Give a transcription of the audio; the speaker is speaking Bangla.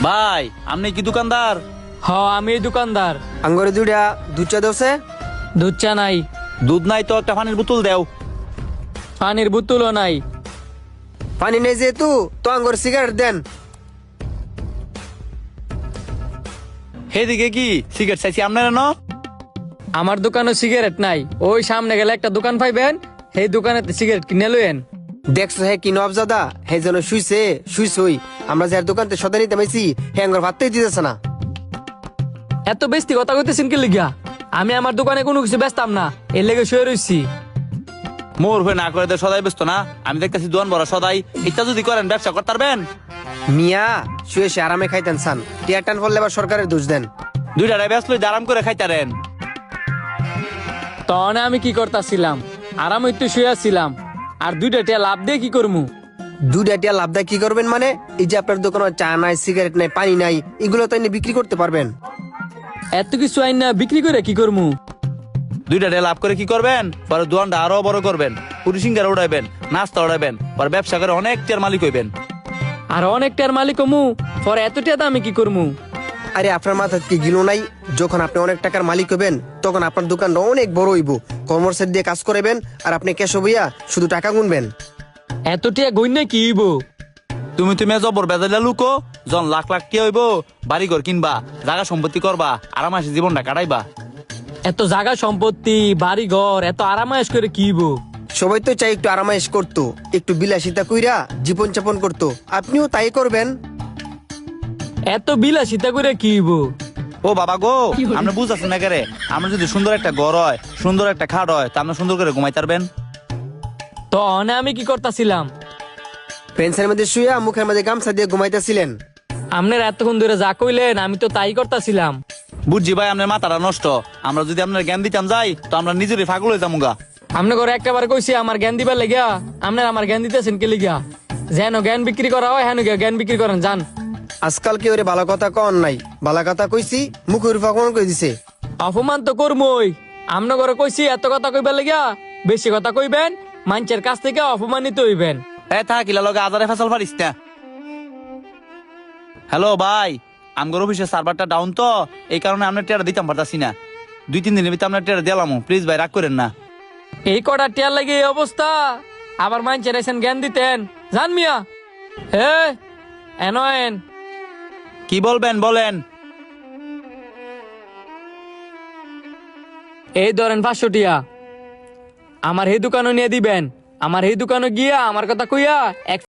ভাই আপনি কি দোকানদার? হ আমি এই দোকানদার। আঙ্গুরে দুইটা দুধ চা দোসে। দুধ চা নাই। দুধ নাই তো একটা পানির বোতল দেও। পানির বোতলও নাই। পানি নেই যেহেতু তো আঙ্গুর সিগারেট দেন। সেদিকে কি সিগারেট চাইছি আপনারা ন? আমার দোকানে সিগারেট নাই। ওই সামনে গেলে একটা দোকান পাইবেন, সেই দোকানে সিগারেট কিনে লইয়েন। দেখছো হে কি নবজাদা হে যেন শুইছই আমরা যার দোকানতে সদা নিতে পাইছি হে আঙ্গুর ভাতই দিতেছে না। এত বেশি কথা কইতেছেন কি লিগা? আমি আমার দোকানে কোনো কিছু বেচতাম না, এর লেগে শুয়ে রইছি। মোর হয়ে না করে তো সদাই ব্যস্ত না। আমি দেখতেছি দোয়ান বড় সদাই এটা যদি করেন ব্যবসা করতে পারবেন। মিয়া শুয়ে সে আরামে খাইতেন সান টিয়ার টান পড়লে আবার সরকারের দোষ দেন। দুইটা ব্যস্ত আরাম করে খাইতারেন। তখন আমি কি করতেছিলাম? আরাম একটু শুয়েছিলাম। আর দুইটা টিয়া লাভ দিয়ে কি করমু? দুইটা টিয়া লাভ দেয় কি করবেন মানে? এই যে আপনার দোকানে চা নাই, সিগারেট নাই, পানি নাই, এগুলো তো এনে বিক্রি করতে পারবেন। এত কিছু আইন না বিক্রি করে কি করমু? দুইটা লাভ করে কি করবেন? পরে দোয়ানটা আরো বড় করবেন, পুরিসিঙ্গার উড়াইবেন, নাস্তা উড়াইবেন, পরে ব্যবসা করে অনেক টিয়ার মালিক হইবেন। আর অনেকটার মালিক মু, পরে এত টিয়া দামে কি করমু? আরে আপনার মাথা কি গিলো নাই? যখন আপনি অনেক টাকার মালিক হবেন তখন আপনার দোকানটা অনেক বড় হইব। কমার্সের দিয়ে কাজ করাবেন আর আপনি ক্যাশ হইয়া শুধু টাকা গুনবেন। এত টিয়া গইনা কি হইব? তুমি জবর বেজাইলা লুকো জন লাখ লাখ কি হইব, বাড়ি ঘর কিনবা, জায়গা সম্পত্তি করবা, আরামাসে জীবনটা কাটাইবা। এত জায়গা সম্পত্তি, বাড়ি ঘর, এত আরামায়েশ করে কি হইব? সবাই তো চাই একটু আরামায়েশ করতো, একটু বিলাসিতা কইরা জীবন যাপন করতো। আপনিও তাই করবেন। এত বিলাসিতা করে কি হইব? ও বাবা গো, আমরা বুঝতেছি না কেরে। আমরা যদি সুন্দর একটা ঘর হয়, সুন্দর একটা খাট হয়, তা আমরা সুন্দর করে ঘুমাইতে পারবেন। তখন আমি কি করতেছিলাম? পেন্সের মধ্যে শুয়া মুখের মধ্যে গামছা দিয়ে ঘুমাইতেছিলেন। আপনার এতক্ষণ ধরে যা কইলেন আমি তো তাই করতেছিলাম। বুঝছি ভাই আপনার মাথাটা নষ্ট। আমরা যদি আপনার জ্ঞান দিতাম যাই তো আমরা নিজেরই পাগল হয়ে যাবো গা। আপনি ঘরে একটাবার কইছি আমার জ্ঞান দিবার লেগা, আপনার আমার জ্ঞান দিতেছেন কি লিগা? যেন জ্ঞান বিক্রি করা হয় হেন জ্ঞান বিক্রি করেন যান। আজকাল কি ওরে ভালো কথা কন নাই? ভালো কথা কইছি মুখের ফাঁকন কই দিছে। অপমান তো করমই। আমনে ঘরে কইছি এত কথা কইবার লেগা, বেশি কথা কইবেন, মানুষের কাছ থেকে অপমানিত হইবেন। থাকিলা লগে আজারে ফেসাল পারিস না। হ্যালো ভাই, আমগর অফিসের সার্ভারটা ডাউন তো, এই কারণে আপনার টেয়ারা দিতাম পারতাছি না। 2-3 দিনের ভিতরে আপনার টেয়ারা দিলাম। প্লিজ ভাই রাগ করেন না। এই কটা টিয়ার লাগে এই অবস্থা, আবার মানুষের এসেন জ্ঞান দিতেন? জান মিয়া হে এন কি বলবেন বলেন। এই ধরেন 500 টিয়া, আমার এই দোকানে নিয়ে দিবেন। আমার এই দোকানে গিয়া আমার কথা কইয়া এক